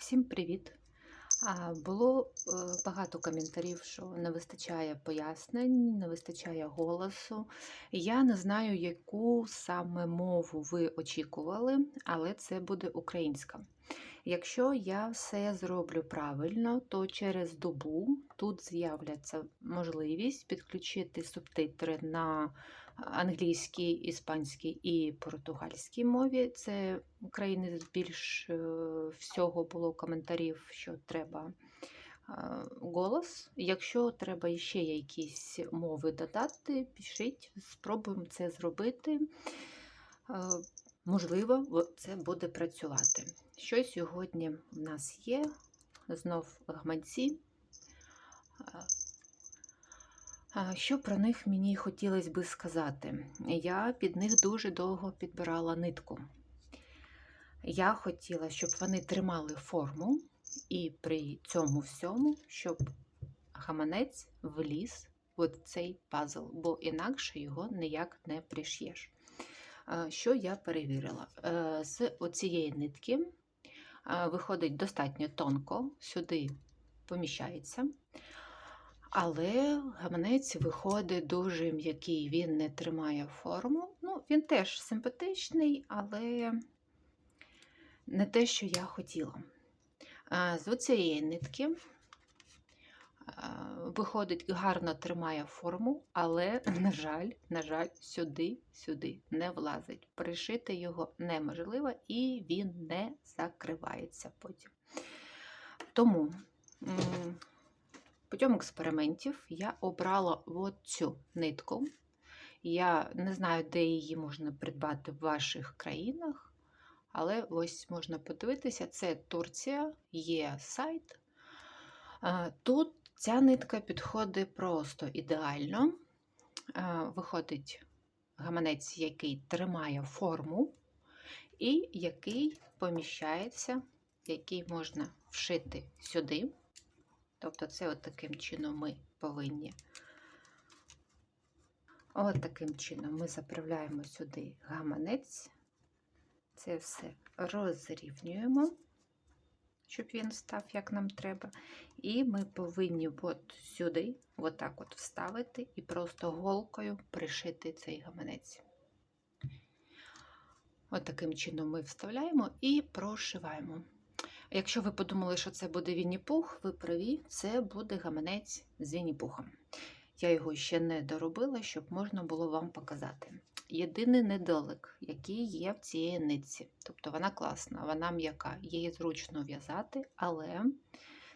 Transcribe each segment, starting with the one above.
Всім привіт! Було багато коментарів, що не вистачає пояснень, не вистачає голосу. Я не знаю, яку саме мову ви очікували, але це буде українська. Якщо я все зроблю правильно, то через добу тут з'являться можливість підключити субтитри на англійській, іспанській і португальській мові. Це України більш всього було коментарів, що треба голос. Якщо треба ще якісь мови додати, пишіть, спробуємо це зробити. Можливо, це буде працювати. Що сьогодні в нас є? Знов гаманці. Що про них мені хотілося би сказати? Я під них дуже довго підбирала нитку. Я хотіла, щоб вони тримали форму, і при цьому всьому, щоб гаманець вліз в цей пазл, бо інакше його ніяк не приш'єш. Що я перевірила? З оцієї нитки виходить достатньо тонко, сюди поміщається, але гаманець виходить дуже м'який, він не тримає форму. Ну, він теж симпатичний, але не те, що я хотіла. З оцієї нитки виходить, гарно тримає форму, але, на жаль, сюди не влазить. Пришити його неможливо і він не закривається потім. Тому путем експериментів я обрала цю нитку. Я не знаю, де її можна придбати в ваших країнах, але ось можна подивитися, це Турція, є сайт. Тут ця нитка підходить просто ідеально. Виходить гаманець, який тримає форму і який поміщається, який можна вшити сюди. Тобто це таким чином ми повинні. Таким чином ми заправляємо сюди гаманець. Це все розрівнюємо, щоб він став, як нам треба. І ми повинні сюди, так вставити і просто голкою пришити цей гаманець. Таким чином ми вставляємо і прошиваємо. Якщо ви подумали, що це буде Вінні-Пух, ви праві, це буде гаманець з Вінні-Пухом. Я його ще не доробила, щоб можна було вам показати. Єдиний недолік, який є в цій нитці. Тобто вона класна, вона м'яка, її зручно в'язати, але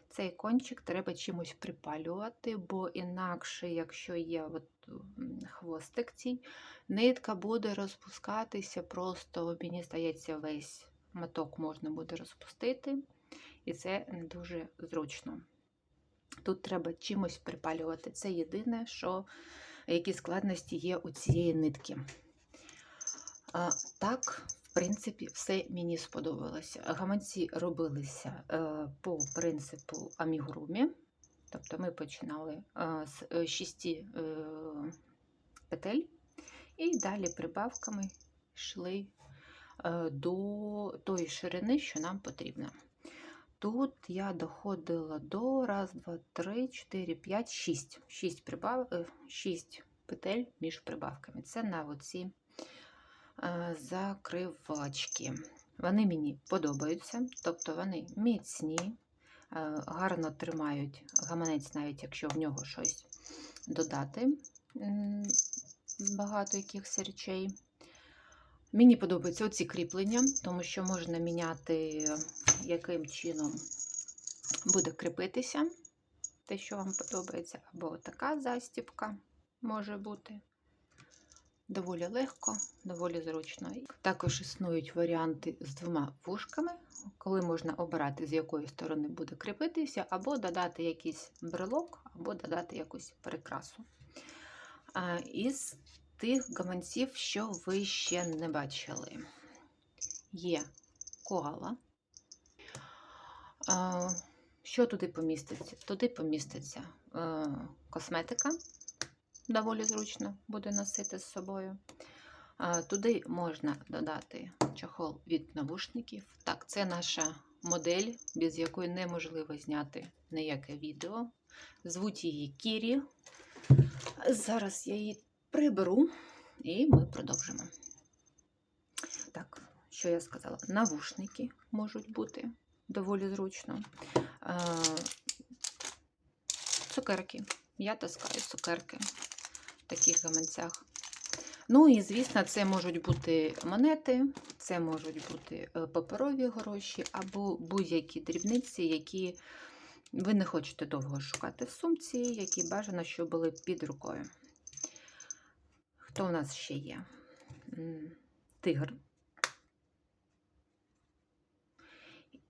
цей кончик треба чимось припалювати, бо інакше, якщо є хвостик цей, нитка буде розпускатися, просто, мені здається, весь моток можна буде розпустити, і це не дуже зручно. Тут треба чимось припалювати. Це єдине, які складності є у цієї нитки. Так, в принципі, все мені сподобалося. Гаманці робилися по принципу амігурумі. Тобто ми починали з 6 петель і далі прибавками йшли до тої ширини, що нам потрібно. Тут я доходила до 1, 2, 3, 4, 5, 6. 6 петель між прибавками. Це на оці закривачки. Вони мені подобаються, тобто вони міцні, гарно тримають гаманець, навіть якщо в нього щось додати, багато якихось речей. Мені подобаються оці кріплення, тому що можна міняти, яким чином буде кріпитися те, що вам подобається, або така застібка може бути. Доволі легко, доволі зручно. Також існують варіанти з 2 вушками, коли можна обирати, з якої сторони буде кріпитися, або додати якийсь брелок, або додати якусь прикрасу. Із тих гаманців, що ви ще не бачили, є коала. Що туди поміститься? Туди поміститься косметика, доволі зручно буде носити з собою. Туди можна додати чохол від навушників. Так, це наша модель, без якої неможливо зняти ніяке відео. Звуть її Кірі. Зараз я її приберу і ми продовжимо. Так, що я сказала? Навушники можуть бути доволі зручно. Цукерки. Я таскаю цукерки в таких гаманцях. Ну і, звісно, це можуть бути монети, це можуть бути паперові гроші або будь-які дрібниці, які ви не хочете довго шукати в сумці, які бажано, щоб були під рукою. Хто у нас ще є? Тигр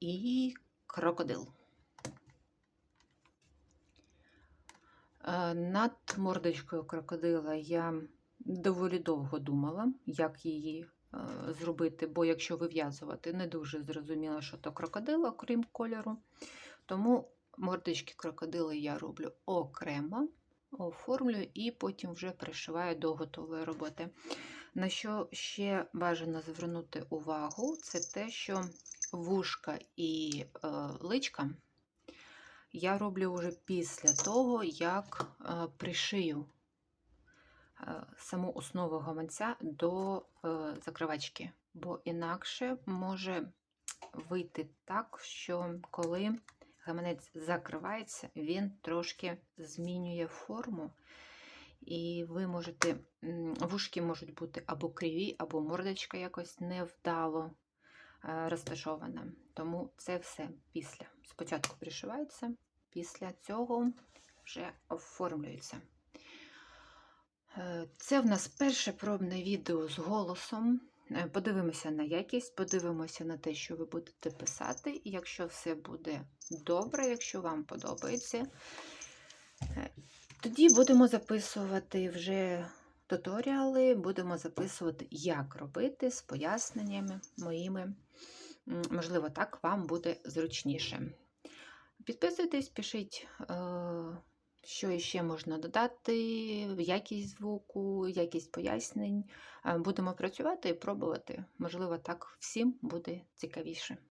і крокодил. Над мордочкою крокодила я доволі довго думала, як її зробити, бо якщо вив'язувати, не дуже зрозуміло, що то крокодил, окрім кольору. Тому мордочки крокодила я роблю окремо, оформлюю і потім вже пришиваю до готової роботи. На що ще бажано звернути увагу, це те, що вушка і личка я роблю вже після того, як пришию саму основу гаманця до закривачки. Бо інакше може вийти так, що коли гаманець закривається, він трошки змінює форму. І ви можете, вушки можуть бути або криві, або мордочка якось невдало розташована. Тому це все після. Спочатку пришивається, після цього вже оформлюється. Це в нас перше пробне відео з голосом. Подивимося на якість, подивимося на те, що ви будете писати. І якщо все буде добре, якщо вам подобається, тоді будемо записувати вже туторіали, будемо записувати, як робити з поясненнями моїми. Можливо, так вам буде зручніше. Підписуйтесь, пишіть, що ще можна додати, якість звуку, якість пояснень. Будемо працювати і пробувати. Можливо, так всім буде цікавіше.